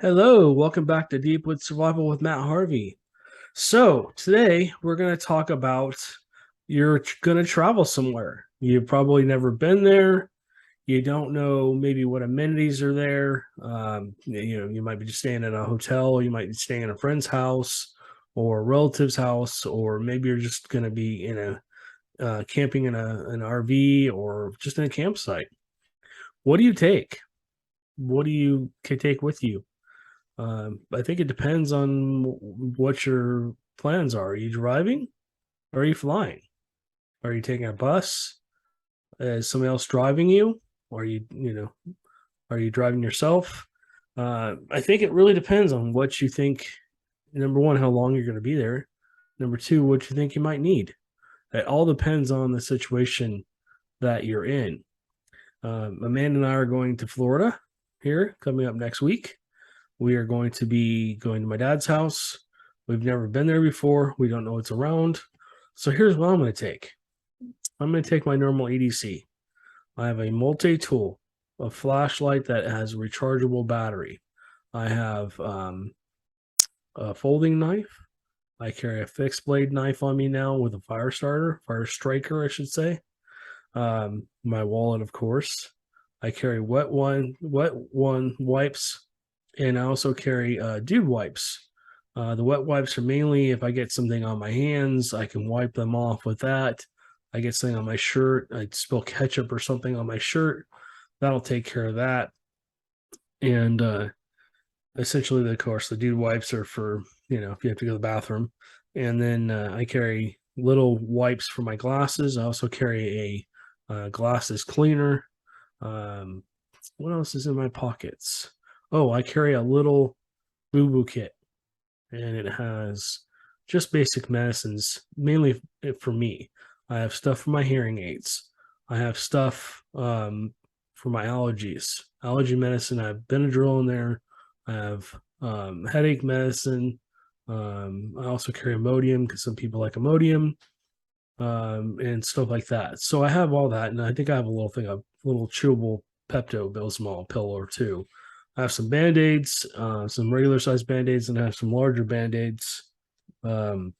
Hello, welcome back to Deepwood Survival with Matt Harvey. So, today we're going to talk about you're going to travel somewhere. You've probably never been there. You don't know maybe what amenities are there. You might be just staying in a hotel, you might be staying in a friend's house or a relative's house, or maybe you're just going to be in a camping in an RV or just in a campsite. What do you take? What do you take with you? I think it depends on what your plans are. Are you driving or are you flying? Are you taking a bus? Is somebody else driving you? Or are you driving yourself? I think it really depends on what you think. Number one, how long you're going to be there. Number two, what you think you might need. It all depends on the situation that you're in. Amanda and I are going to Florida here coming up next week. We are going to be going to my dad's house. We've never been there before. We don't know what's around. So here's what I'm going to take. I'm going to take my normal EDC. I have a multi-tool, a flashlight that has a rechargeable battery. I have a folding knife. I carry a fixed blade knife on me now with a fire striker, I should say. My wallet, of course. I carry wet one wipes, and I also carry dude wipes. The wet wipes are mainly if I get something on my hands, I can wipe them off with that. I get something on my shirt, I spill ketchup or something on my shirt, that'll take care of that. And essentially, of course, the dude wipes are for, if you have to go to the bathroom. And then I carry little wipes for my glasses. I also carry a glasses cleaner. What else is in my pockets? Oh, I carry a little boo boo kit, and it has just basic medicines, mainly for me. I have stuff for my hearing aids. I have stuff for my allergy medicine. I have Benadryl in there. I have headache medicine. I also carry Imodium because some people like Imodium, and stuff like that. So I have all that, and I think I have a little chewable Pepto Bismol pill or two. I have some band aids, some regular size band aids, and I have some larger band aids um,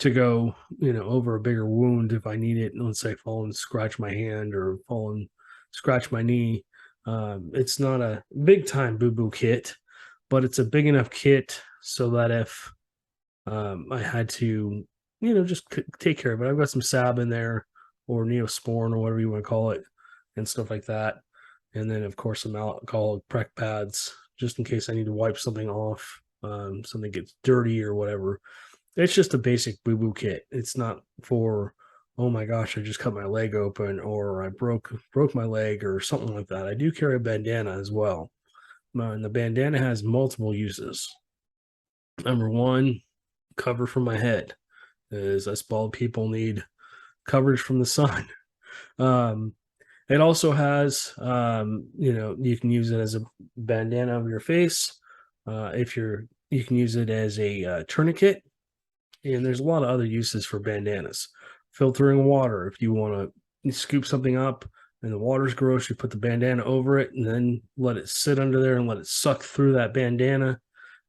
to go, over a bigger wound if I need it. Let's say fall and scratch my hand or fall and scratch my knee. It's not a big time boo boo kit, but it's a big enough kit so that if I had to, just take care of it. I've got some Sab in there or Neosporin or whatever you want to call it and stuff like that. And then, of course, some alcohol prec pads just in case I need to wipe something off, something gets dirty or whatever. It's just a basic boo boo kit. It's not for, oh my gosh, I just cut my leg open or I broke my leg or something like that. I do carry a bandana as well. And the bandana has multiple uses. Number one, cover for my head, as us bald people need coverage from the sun. Um, it also has, you can use it as a bandana over your face. You can use it as a tourniquet, and there's a lot of other uses for bandanas. Filtering water, if you want to scoop something up and the water's gross, you put the bandana over it and then let it sit under there and let it suck through that bandana.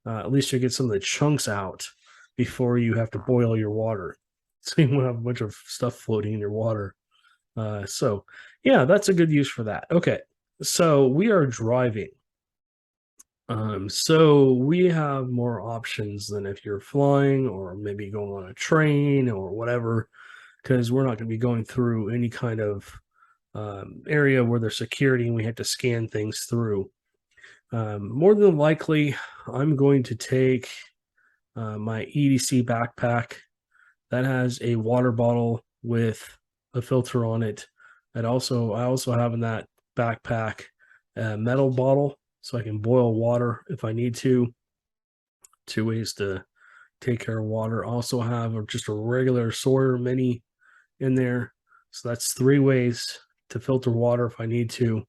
At least you get some of the chunks out before you have to boil your water. So you won't have a bunch of stuff floating in your water. So yeah, that's a good use for that. Okay, so we are driving. So we have more options than if you're flying or maybe going on a train or whatever, because we're not going to be going through any kind of area where there's security and we have to scan things through. More than likely, I'm going to take my EDC backpack that has a water bottle with a filter on it. I also have in that backpack a metal bottle so I can boil water if I need to. Two ways to take care of water. Also have just a regular Sawyer Mini in there. So that's three ways to filter water if I need to.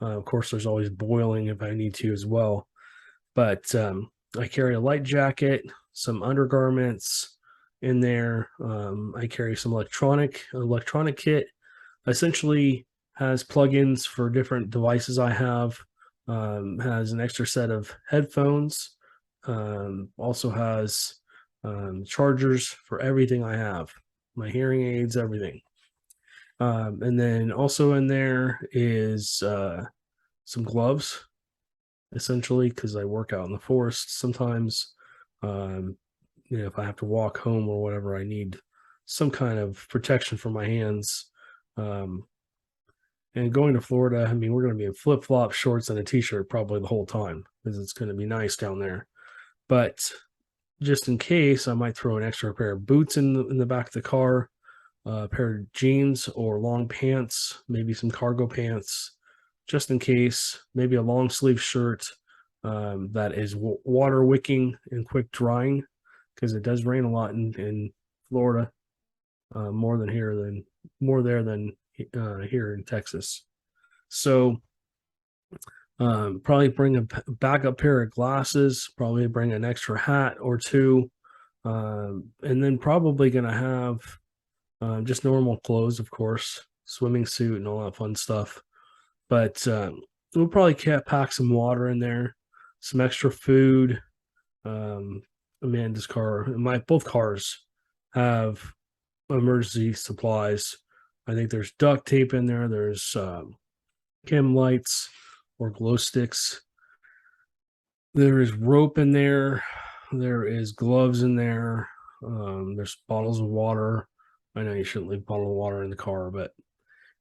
Of course, there's always boiling if I need to as well. But I carry a light jacket, some undergarments in there. I carry some electronic kit. Essentially, has plugins for different devices I have. has an extra set of headphones, also has chargers for everything I have, my hearing aids, everything. And then also in there is some gloves, essentially, because I work out in the forest sometimes. Um, if I have to walk home or whatever, I need some kind of protection for my hands. Um, and going to Florida, I mean, we're going to be in flip flops, shorts, and a t shirt probably the whole time because it's going to be nice down there. But just in case, I might throw an extra pair of boots in the back of the car, a pair of jeans or long pants, maybe some cargo pants, just in case, maybe a long sleeve shirt that is water wicking and quick drying because it does rain a lot in Florida, more than here than more there than here in Texas. So probably bring a backup pair of glasses, probably bring an extra hat or two, and then probably going to have just normal clothes, of course, swimming suit and all that fun stuff. But we'll probably pack some water in there, some extra food. Um, Amanda's car, both cars have emergency supplies. I think there's duct tape in there. There's chem lights or glow sticks. There is rope in there. There is gloves in there. There's bottles of water. I know you shouldn't leave a bottle of water in the car, but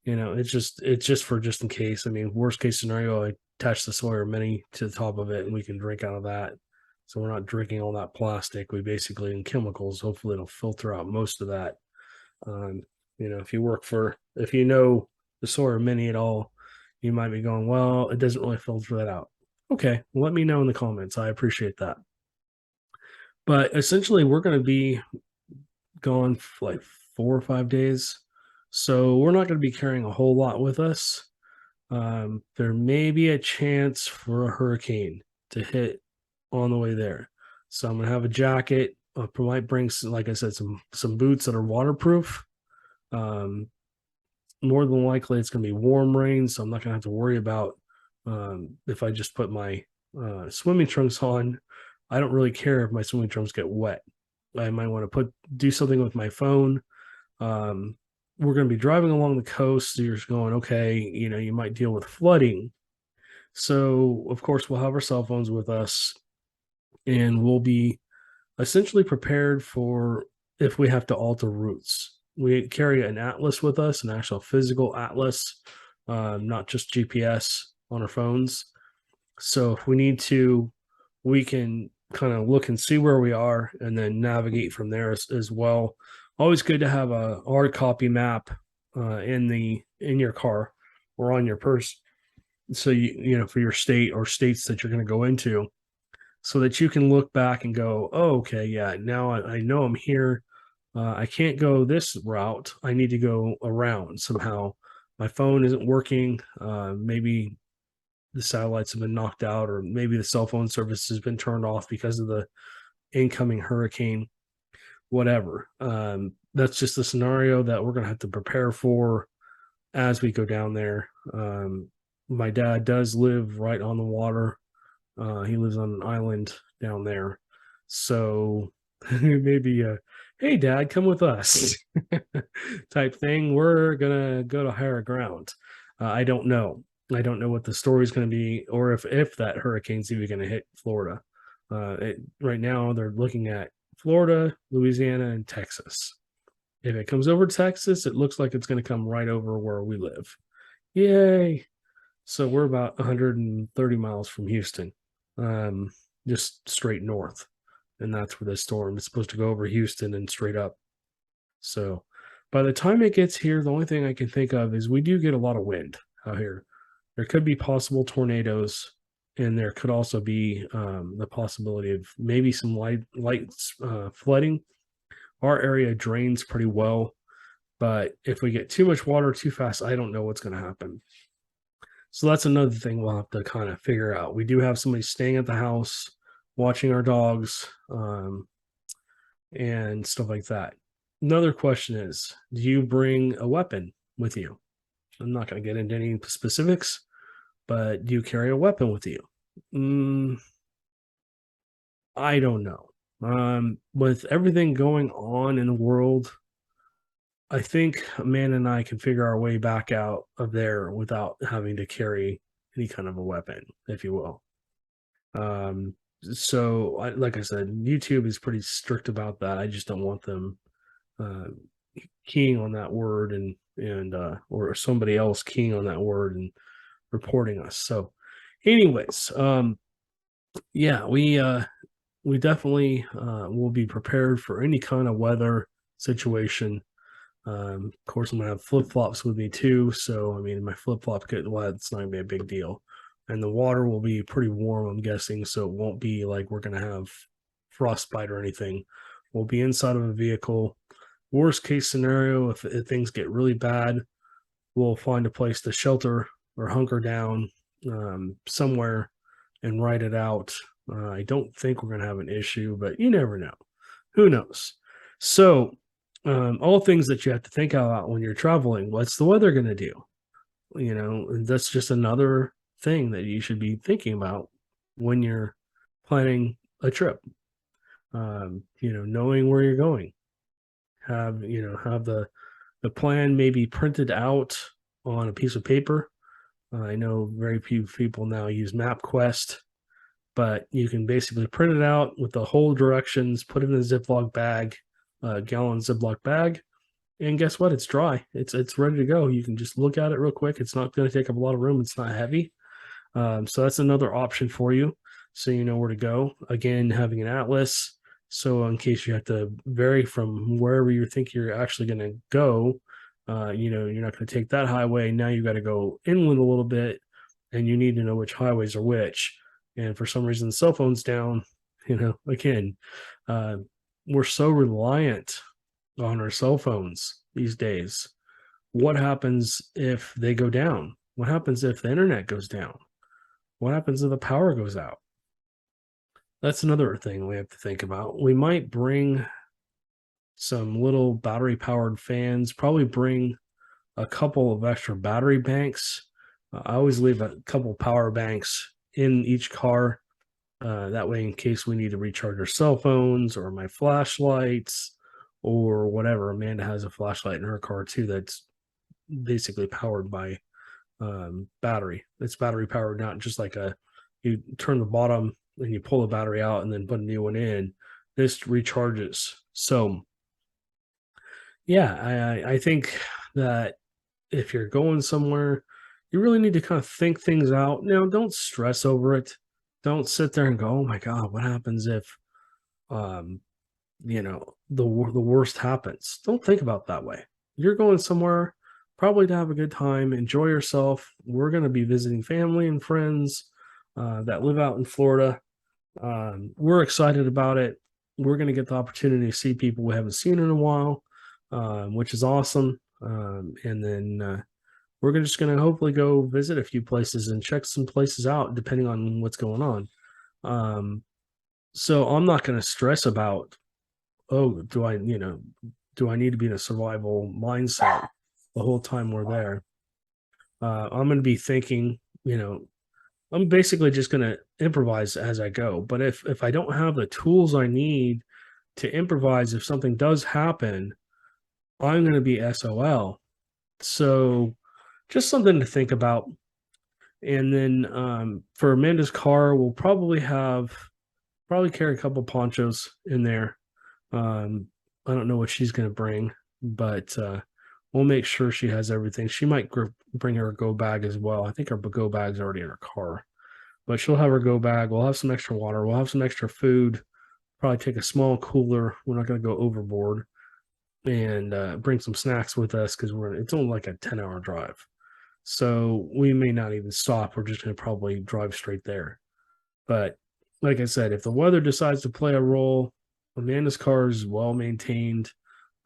it's just for just in case. I mean, worst case scenario, I attach the Sawyer Mini to the top of it, and we can drink out of that. So we're not drinking all that plastic. We basically in chemicals. Hopefully, it'll filter out most of that. Um, if you know the Sawyer Mini at all, you might be going, well, it doesn't really filter that out. Okay, well, let me know in the comments. I appreciate that. But essentially, we're going to be gone for like 4 or 5 days. So we're not going to be carrying a whole lot with us. There may be a chance for a hurricane to hit on the way there. So I'm going to have a jacket. I might bring, like I said, some boots that are waterproof. Um, More than likely, it's going to be warm rain, so I'm not going to have to worry about if I just put my swimming trunks on. I don't really care if my swimming trunks get wet. I might want to do something with my phone. Um, we're going to be driving along the coast. So you're just going, okay, you might deal with flooding. So, of course, we'll have our cell phones with us and we'll be essentially prepared for if we have to alter routes. We carry an atlas with us, an actual physical atlas, not just GPS on our phones. So if we need to, we can kind of look and see where we are and then navigate from there as well. Always good to have a hard copy map in your car or on your purse. So for your state or states that you're going to go into, so that you can look back and go, oh, okay, yeah, now I know I'm here. I can't go this route. I need to go around somehow. My phone isn't working. Maybe the satellites have been knocked out, or maybe the cell phone service has been turned off because of the incoming hurricane, whatever. That's just the scenario that we're going to have to prepare for as we go down there. My dad does live right on the water. He lives on an island down there. So maybe, hey, Dad, come with us type thing. We're going to go to higher ground. I don't know. I don't know what the story is going to be or if that hurricane's even going to hit Florida. Right now, they're looking at Florida, Louisiana, and Texas. If it comes over Texas, it looks like it's going to come right over where we live. Yay. So we're about 130 miles from Houston, just straight north. And that's where the storm is supposed to go over Houston and straight up. So by the time it gets here, the only thing I can think of is we do get a lot of wind out here. There could be possible tornadoes, and there could also be the possibility of maybe some light flooding. Our area drains pretty well, but if we get too much water too fast, I don't know what's going to happen. So that's another thing we'll have to kind of figure out. We do have somebody staying at the house, watching our dogs, and stuff like that. Another question is, do you bring a weapon with you? I'm not going to get into any specifics, but do you carry a weapon with you? Mm, I don't know. With everything going on in the world, I think Amanda and I can figure our way back out of there without having to carry any kind of a weapon, if you will. Um, like I said, YouTube is pretty strict about that. I just don't want them uh, keying on that word and or somebody else keying on that word and reporting us. So, anyways, yeah, we definitely will be prepared for any kind of weather situation. Of course, I'm gonna have flip flops with me too. So, I mean, my flip flop getting wet, it's not gonna be a big deal. And the water will be pretty warm, I'm guessing. So, it won't be like we're gonna have frostbite or anything. We'll be inside of a vehicle. Worst case scenario, if things get really bad, we'll find a place to shelter or hunker down somewhere and write it out. I don't think we're going to have an issue, but you never know. Who knows? So, all things that you have to think about when you're traveling. What's the weather going to do? You know, that's just another thing that you should be thinking about when you're planning a trip. Knowing where you're going. Have the plan maybe printed out on a piece of paper. I know very few people now use MapQuest, but you can basically print it out with the whole directions, put it in a Ziploc bag, a gallon Ziploc bag, and guess what? It's dry. It's ready to go. You can just look at it real quick. It's not going to take up a lot of room. It's not heavy. So that's another option for you. So you know where to go. Again, having an atlas. So in case you have to vary from wherever you think you're actually going to go, you're not going to take that highway. Now you got to go inland a little bit, and you need to know which highways are which. And for some reason, the cell phone's down. Again, uh, we're so reliant on our cell phones these days. What happens if they go down? What happens if the internet goes down? What happens if the power goes out? That's another thing we have to think about. We might bring some little battery powered fans, probably bring a couple of extra battery banks. I always leave a couple power banks in each car. That way, in case we need to recharge our cell phones or my flashlights or whatever. Amanda has a flashlight in her car too that's basically powered by battery. It's battery powered, not just like you turn the bottom and you pull the battery out and then put a new one in. This recharges. So yeah, I think that if you're going somewhere, you really need to kind of think things out. Now, don't stress over it. Don't sit there and go, "Oh my God, what happens if um, the worst happens?" Don't think about that way. You're going somewhere probably to have a good time, enjoy yourself. We're going to be visiting family and friends that live out in Florida. We're excited about it. We're going to get the opportunity to see people we haven't seen in a while, which is awesome. And then we're just going to hopefully go visit a few places and check some places out, depending on what's going on. So I'm not going to stress about, oh, do I need to be in a survival mindset the whole time we're there? I'm going to be thinking, I'm basically just going to improvise as I go. But if I don't have the tools I need to improvise, if something does happen, I'm going to be SOL. So just something to think about. And then for Amanda's car, we'll probably carry a couple ponchos in there. I don't know what she's going to bring, but we'll make sure she has everything. She might bring her go bag as well. I think her go bag's already in her car, but she'll have her go bag. We'll have some extra water. We'll have some extra food. Probably take a small cooler. We're not going to go overboard, and bring some snacks with us because it's only like a 10-hour drive. So we may not even stop. We're just going to probably drive straight there. But like I said, if the weather decides to play a role, Amanda's car is well maintained.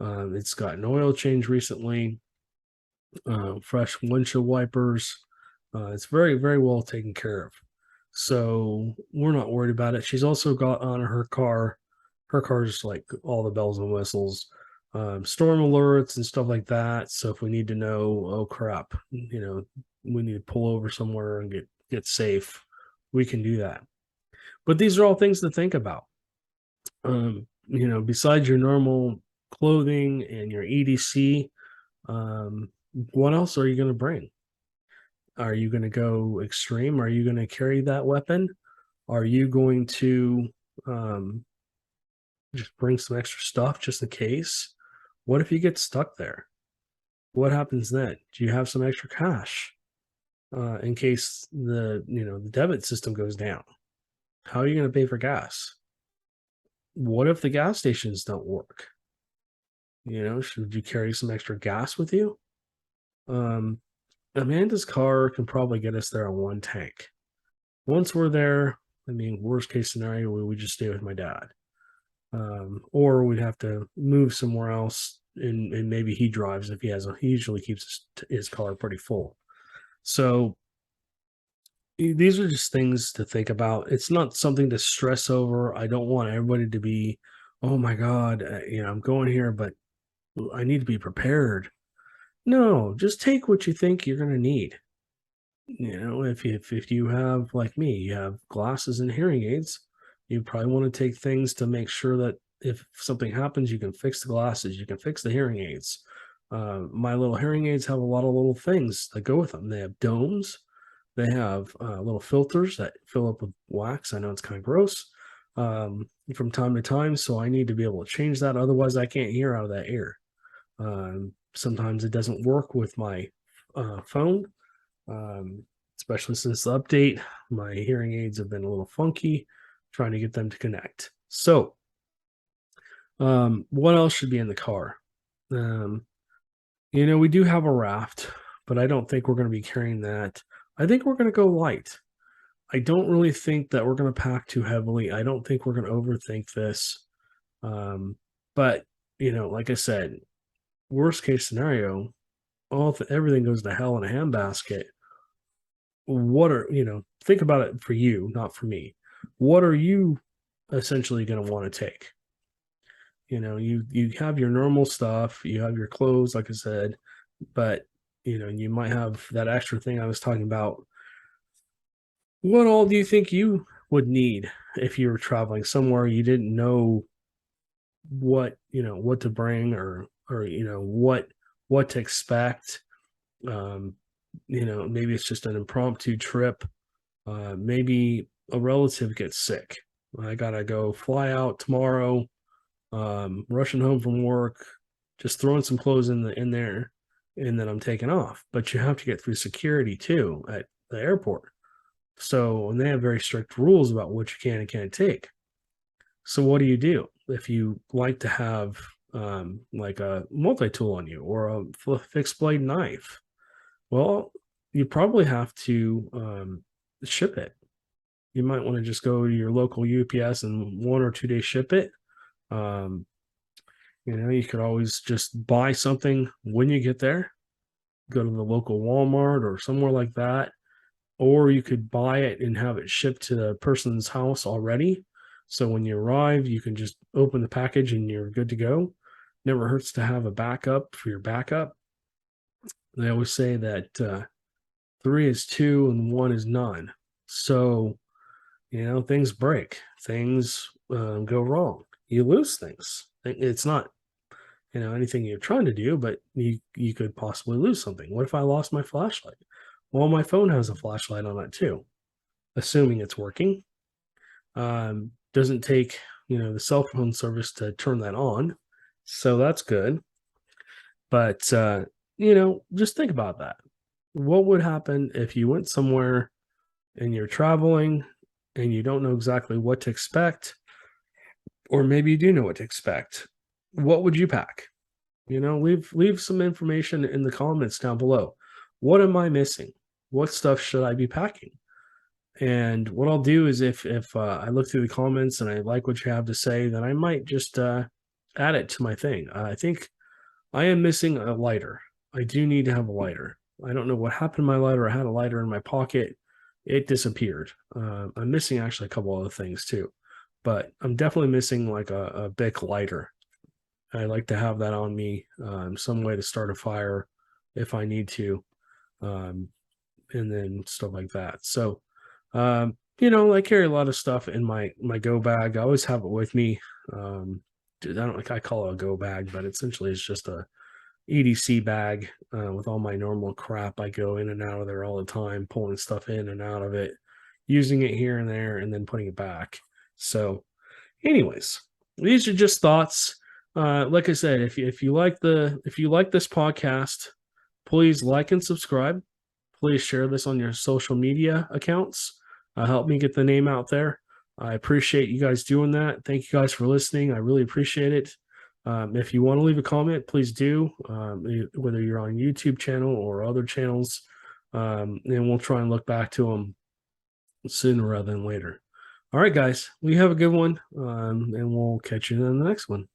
It's got an oil change recently, fresh windshield wipers. It's very, very well taken care of. So we're not worried about it. She's also got on her car. Her car's like all the bells and whistles, storm alerts and stuff like that. So if we need to know, oh crap, we need to pull over somewhere and get safe, we can do that. But these are all things to think about. Besides your normal clothing and your EDC, what else are you going to bring? Are you going to go extreme? Are you going to carry that weapon? Are you going to um, just bring some extra stuff just in case? What if you get stuck there? What happens then? Do you have some extra cash in case the debit system goes down? How are you going to pay for gas? What if the gas stations don't work? Should you carry some extra gas with you? Um, Amanda's car can probably get us there on one tank. Once we're there, I mean, worst case scenario, we would just stay with my dad. Or we'd have to move somewhere else, and maybe he drives if he usually keeps his car pretty full. So these are just things to think about. It's not something to stress over. I don't want everybody to be, oh my God, I'm going here, but I need to be prepared. No, just take what you think you're going to need. If you have, like me, you have glasses and hearing aids, you probably want to take things to make sure that if something happens, you can fix the glasses, you can fix the hearing aids. My little hearing aids have a lot of little things that go with them. They have domes, they have little filters that fill up with wax. I know it's kind of gross from time to time, so I need to be able to change that. Otherwise, I can't hear out of that ear. Sometimes it doesn't work with my phone, especially since the update. My hearing aids have been a little funky, trying to get them to connect. So, what else should be in the car? We do have a raft, but I don't think we're going to be carrying that. I think we're going to go light. I don't really think that we're going to pack too heavily. I don't think we're going to overthink this. But like I said, worst case scenario, everything goes to hell in a handbasket. Think about it for you, not for me. What are you essentially going to want to take? You have your normal stuff, you have your clothes, like I said, but you might have that extra thing I was talking about. What all do you think you would need if you were traveling somewhere you didn't know what to bring, or what to expect? Maybe it's just an impromptu trip. Maybe a relative gets sick. I gotta go fly out tomorrow, rushing home from work, just throwing some clothes in there, and then I'm taking off. But you have to get through security too at the airport. So, and they have very strict rules about what you can and can't take. So what do you do if you like to have like a multi-tool on you, or a fixed blade knife? Well, you probably have to ship it. You might want to just go to your local UPS and 1 or 2 day ship it. You could always just buy something when you get there, go to the local Walmart or somewhere like that, or you could buy it and have it shipped to the person's house already. So when you arrive, you can just open the package and you're good to go. Never hurts to have a backup for your backup. They always say that 3 is 2 and 1 is none. So, things break, things go wrong. You lose things. It's not, anything you're trying to do, but you could possibly lose something. What if I lost my flashlight? Well, my phone has a flashlight on it too, assuming it's working. Doesn't take, the cell phone service to turn that on. So that's good. But, just think about that. What would happen if you went somewhere and you're traveling and you don't know exactly what to expect, or maybe you do know what to expect? What would you pack? Leave some information in the comments down below. What am I missing? What stuff should I be packing? And what I'll do is if I look through the comments and I like what you have to say, then I might just add it to my thing. I think I am missing a lighter. I do need to have a lighter. I don't know what happened to my lighter. I had a lighter in my pocket. It disappeared. I'm missing actually a couple other things too, but I'm definitely missing like a Bic lighter. I like to have that on me, some way to start a fire if I need to. and then stuff like that. So, I carry a lot of stuff in my go bag. I always have it with me. Dude, I don't like I call it a go bag, but essentially it's just a EDC bag with all my normal crap. I go in and out of there all the time, pulling stuff in and out of it, using it here and there, and then putting it back. So, anyways, these are just thoughts. Like I said, if you like this podcast, please like and subscribe. Please share this on your social media accounts. Help me get the name out there. I appreciate you guys doing that. Thank you guys for listening. I really appreciate it. If you want to leave a comment, please do, whether you're on YouTube channel or other channels, and we'll try and look back to them sooner rather than later. All right, guys, we have a good one, and we'll catch you in the next one.